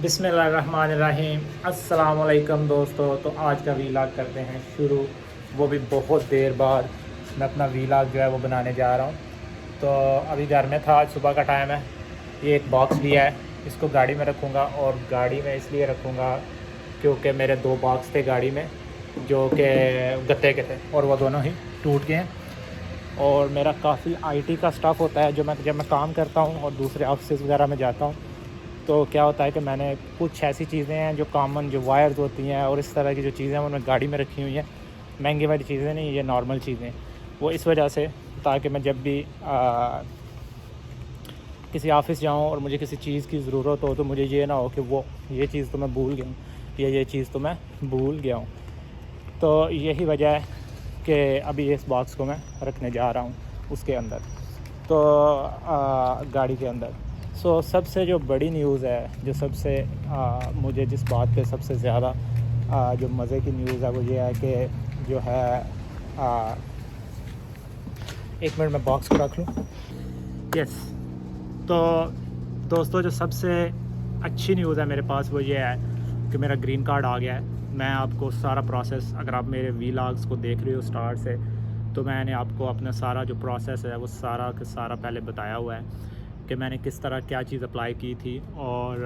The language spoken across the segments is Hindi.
बिस्मिल्लाहिर्रहमानिर्रहीम। अस्सलाम वालेकुम दोस्तों। तो आज का वीलॉग करते हैं शुरू, वो भी बहुत देर बाद। मैं अपना वीलॉग जो है वो बनाने जा रहा हूँ। तो अभी घर में था, आज सुबह का टाइम है। ये एक बॉक्स लिया है, इसको गाड़ी में रखूँगा। और गाड़ी में इसलिए रखूँगा क्योंकि मेरे 2 बॉक्स थे गाड़ी में जो कि गत्ते के थे और वो दोनों ही टूट गए हैं। और मेरा काफ़ी आईटी का स्टाफ होता है जो जब मैं काम करता हूँ और दूसरे ऑफिस वगैरह में जाता हूँ, तो क्या होता है कि मैंने कुछ ऐसी चीज़ें हैं जो कॉमन जो वायर्स होती हैं और इस तरह की जो चीज़ें हैं वो मैं गाड़ी में रखी हुई हैं। महंगी वाली चीज़ें नहीं, ये नॉर्मल चीज़ें। वो इस वजह से, ताकि मैं जब भी किसी ऑफ़िस जाऊँ और मुझे किसी चीज़ की ज़रूरत हो तो मुझे ये ना हो कि वो ये चीज़ तो मैं भूल गया हूँ या ये चीज़ तो मैं भूल गया हूँ। तो यही वजह है कि अभी इस बॉक्स को मैं रखने जा रहा हूँ उसके अंदर, तो गाड़ी के अंदर। सबसे जो बड़ी न्यूज़ है, जो सबसे मुझे जिस बात पे सबसे ज़्यादा जो मज़े की न्यूज़ है वो ये है कि जो है एक मिनट में बॉक्स को रख लूँ। यस। तो दोस्तों, जो सबसे अच्छी न्यूज़ है मेरे पास वो ये है कि मेरा ग्रीन कार्ड आ गया है। मैं आपको सारा प्रोसेस, अगर आप मेरे वीलॉग्स को देख रहे हो स्टार्ट से, तो मैंने आपको अपना सारा जो प्रोसेस है वो सारा का सारा पहले बताया हुआ है कि मैंने किस तरह क्या चीज़ अप्लाई की थी। और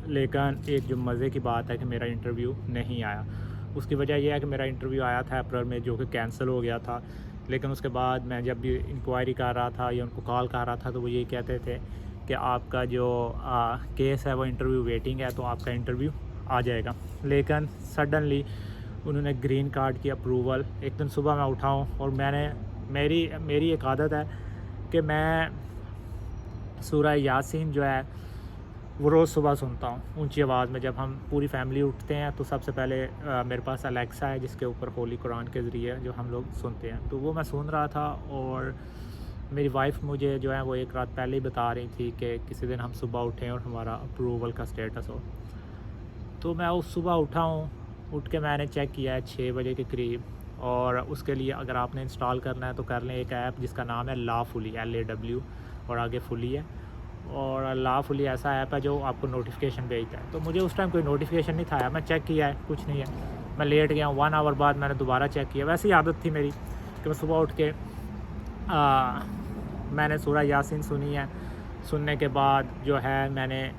लेकिन एक जो मज़े की बात है कि मेरा इंटरव्यू नहीं आया। उसकी वजह यह है कि मेरा इंटरव्यू आया था अप्रैल में, जो कि कैंसिल हो गया था। लेकिन उसके बाद मैं जब भी इंक्वायरी कर रहा था या उनको कॉल कर रहा था तो वो ये कहते थे कि आपका जो केस है वो इंटरव्यू वेटिंग है, तो आपका इंटरव्यू आ जाएगा। लेकिन सडनली उन्होंने ग्रीन कार्ड की अप्रूवल, एक दिन सुबह मैं उठाऊँ और मेरी एक आदत है कि मैं सूरह यासीन जो है वो रोज़ सुबह सुनता हूँ ऊंची आवाज़ में। जब हम पूरी फैमिली उठते हैं तो सबसे पहले मेरे पास अलेक्सा है जिसके ऊपर होली कुरान के ज़रिए जो हम लोग सुनते हैं, तो वो मैं सुन रहा था। और मेरी वाइफ मुझे जो है वो एक रात पहले ही बता रही थी कि किसी दिन हम सुबह उठें और हमारा अप्रूवल का स्टेटस हो। तो मैं उस सुबह उठा हूँ, उठ के मैंने चेक किया है 6 बजे के करीब। और उसके लिए अगर आपने इंस्टॉल करना है तो कर लें एक ऐप जिसका नाम है लाफुली, LAW और आगे फुली है। और लाफुली ऐसा ऐप है जो आपको नोटिफिकेशन भेजता है। तो मुझे उस टाइम कोई नोटिफिकेशन नहीं था, मैं चेक किया है, कुछ नहीं है। मैं लेट गया हूँ, 1 आवर बाद मैंने दोबारा चेक किया। वैसी आदत थी मेरी कि मैं सुबह उठ के मैंने सूरह यासीन सुनी है। सुनने के बाद जो है मैंने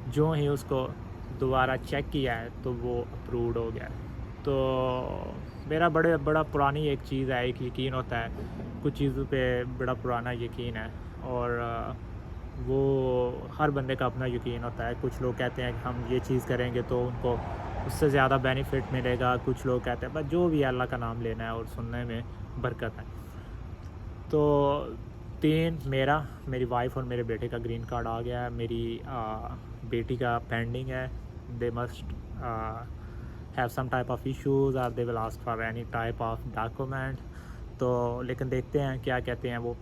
जो ही उसको दोबारा चेक किया है तो वो अप्रूव्ड हो गया है। तो मेरा बड़ा पुरानी एक चीज़ है, एक यकीन होता है, कुछ चीज़ों पे बड़ा पुराना यकीन है। और वो हर बंदे का अपना यकीन होता है। कुछ लोग कहते हैं कि हम ये चीज़ करेंगे तो उनको उससे ज़्यादा बेनिफिट मिलेगा। कुछ लोग कहते हैं बस जो भी अल्लाह का नाम लेना है और सुनने में बरकत है। तो मेरी वाइफ़ और मेरे बेटे का ग्रीन कार्ड आ गया है। मेरी बेटी का पेंडिंग है। They must have some type of issues और they will ask for any type of document. तो लेकिन देखते हैं क्या कहते हैं वो,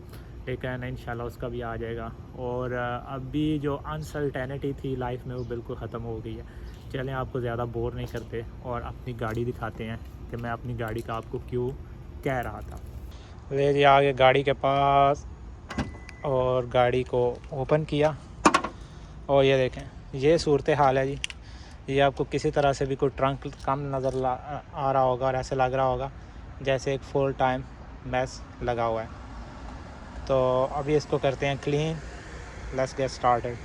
लेकिन इंशाल्लाह उसका भी आ जाएगा। और अभी जो अनसर्टेनिटी थी लाइफ में वो बिल्कुल ख़त्म हो गई है। चलें, आपको ज़्यादा बोर नहीं करते और अपनी गाड़ी दिखाते हैं कि मैं अपनी गाड़ी का आपको क्यों कह रहा था। ले जी आगे गाड़ी के पास और गाड़ी को ओपन किया और ये देखें, ये सूरत हाल है जी। ये आपको किसी तरह से भी कोई ट्रंक कम नज़र आ रहा होगा और ऐसे लग रहा होगा जैसे एक फुल टाइम मैस लगा हुआ है। तो अभी इसको करते हैं क्लीन। Let's get started.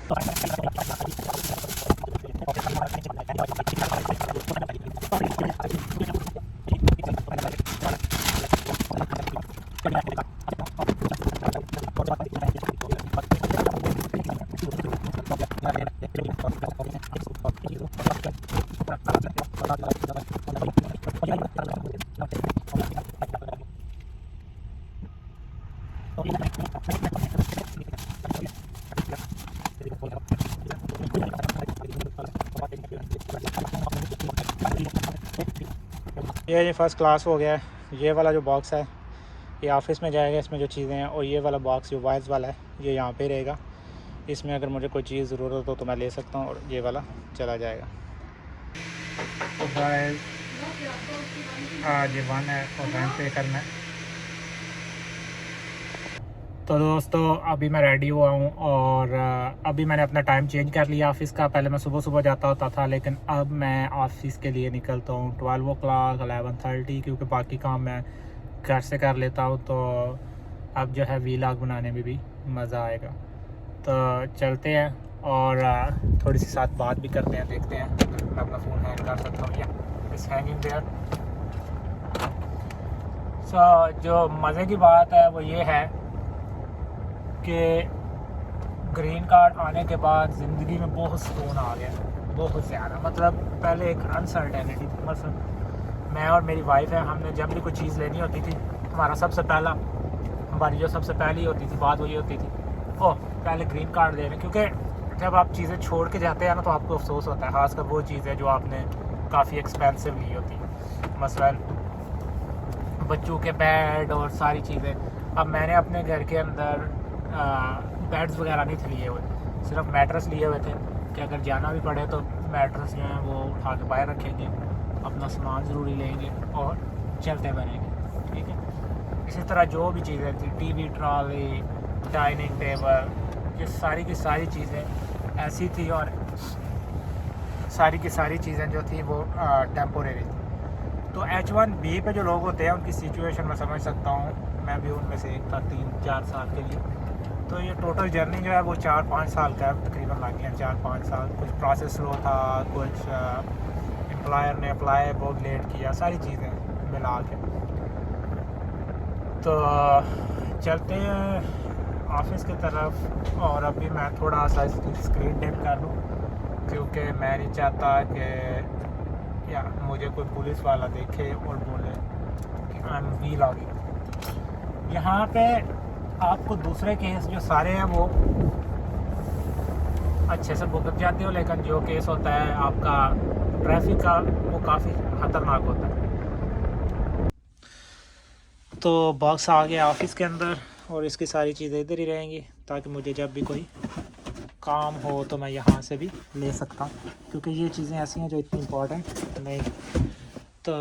ये जी फ़र्स्ट क्लास हो गया है। ये वाला जो बॉक्स है ये ऑफिस में जाएगा, इसमें जो चीज़ें हैं। और ये वाला बॉक्स जो वाइज वाला है ये यहाँ पे रहेगा। इसमें अगर मुझे कोई चीज़ ज़रूरत हो तो मैं ले सकता हूँ और ये वाला चला जाएगा। तो गाइस आज ये 1 है और रेंट पे करना है। तो दोस्तों अभी मैं रेडी हुआ हूँ और अभी मैंने अपना टाइम चेंज कर लिया ऑफ़िस का। पहले मैं सुबह सुबह जाता होता था, लेकिन अब मैं ऑफ़िस के लिए निकलता हूँ 12 o'clock 11:30, क्योंकि बाकी काम मैं घर से कर लेता हूँ। तो अब जो है वीलॉग बनाने में भी मज़ा आएगा। तो चलते हैं और थोड़ी सी साथ बात भी करते हैं, देखते हैं मैं अपना फ़ोन हैंग कर सकता हूँ या इस हैंगिंग देयर। जो मज़े की बात है वो ये है कि ग्रीन कार्ड आने के बाद ज़िंदगी में बहुत सुकून आ गया, बहुत ज़्यादा। मतलब पहले एक अनसर्टेनिटी थी। मतलब मैं और मेरी वाइफ है, हमने जब भी कोई चीज़ लेनी होती थी, हमारी जो सबसे पहली होती थी बात वो ये होती थी, ओह पहले ग्रीन कार्ड ले लें। क्योंकि जब आप चीज़ें छोड़ के जाते हैं ना तो आपको अफसोस होता है, ख़ासकर वो चीज़ें जो आपने काफ़ी एक्सपेंसिव ली होती है, मसलन बच्चों के बेड और सारी चीज़ें। अब मैंने अपने घर के अंदर बेड्स वगैरह नहीं थे लिए हुए, सिर्फ मैट्रेस लिए हुए थे कि अगर जाना भी पड़े तो मैट्रेस जो है वो उठा के बाहर रखेंगे, अपना सामान ज़रूरी लेंगे और चलते बनेंगे, ठीक है। इसी तरह जो भी चीज़ें थी, टीवी, ट्रॉली, डाइनिंग टेबल, ये सारी की सारी चीज़ें ऐसी थी और सारी की सारी चीज़ें जो थी वो टेम्पोरेरी थी। तो H1B पे जो लोग होते हैं उनकी सिचुएशन मैं समझ सकता हूँ, मैं भी उनमें से एक था 3-4 साल के लिए। तो ये टोटल जर्नी जो है वो 4-5 साल का है, तकरीबन लग गया 4-5 साल। कुछ प्रोसेस स्लो था, कुछ एम्प्लॉयर ने अप्लाई बहुत लेट किया, सारी चीज़ें मिला के। तो चलते हैं ऑफिस की तरफ और अभी मैं थोड़ा सा स्क्रीन टाइम कर लूँ, क्योंकि मैं नहीं चाहता कि या मुझे कोई पुलिस वाला देखे और बोले कि आई एम वीलॉगिंग। यहाँ पे आपको दूसरे केस जो सारे हैं वो अच्छे से भुगत जाते हो, लेकिन जो केस होता है आपका ट्रैफिक का वो काफ़ी ख़तरनाक होता है। तो बॉक्स आ गया ऑफिस के अंदर और इसकी सारी चीज़ें इधर ही रहेंगी, ताकि मुझे जब भी कोई काम हो तो मैं यहाँ से भी ले सकता हूँ, क्योंकि ये चीज़ें ऐसी हैं जो इतनी इम्पोर्टेंट नहीं। तो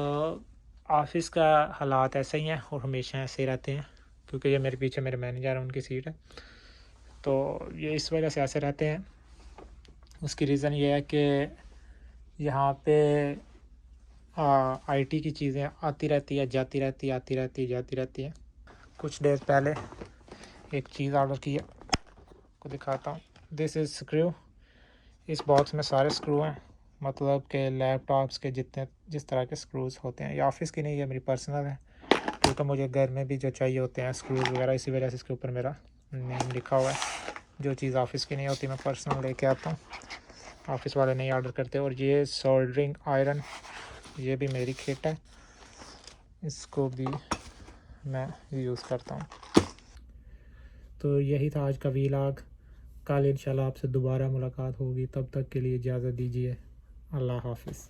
ऑफिस का हालात ऐसे ही हैं और हमेशा ऐसे ही रहते हैं, क्योंकि ये मेरे पीछे मेरे मैनेजर हैं, उनकी सीट है, तो ये इस वजह से ऐसे रहते हैं। उसकी रीज़न ये है कि यहाँ पे आईटी की चीज़ें आती रहती है, जाती रहती है, आती रहती है, जाती रहती है। कुछ देर पहले एक चीज़ ऑर्डर किया, को दिखाता हूँ। This is screw. इस बॉक्स में सारे स्क्रू हैं, मतलब कि लैपटॉप्स के जिस तरह के स्क्रूज़ होते हैं। ये ऑफिस की नहीं है, मेरी पर्सनल है, क्योंकि मुझे घर में भी जो चाहिए होते हैं स्क्रूज़ वगैरह, इसी वजह से इसके ऊपर मेरा नेम लिखा हुआ है। जो चीज़ ऑफिस की नहीं होती मैं पर्सनल लेके आता हूँ, ऑफिस वाले नहीं ऑर्डर करते। और ये सोल्डरिंग आयरन, ये भी मेरी किट है, इसको भी मैं यूज़ करता हूँ। तो यही था आज का वीलॉग। कल इंशाल्लाह आपसे दोबारा मुलाकात होगी, तब तक के लिए इजाज़त दीजिए। अल्लाह हाफ़िज़।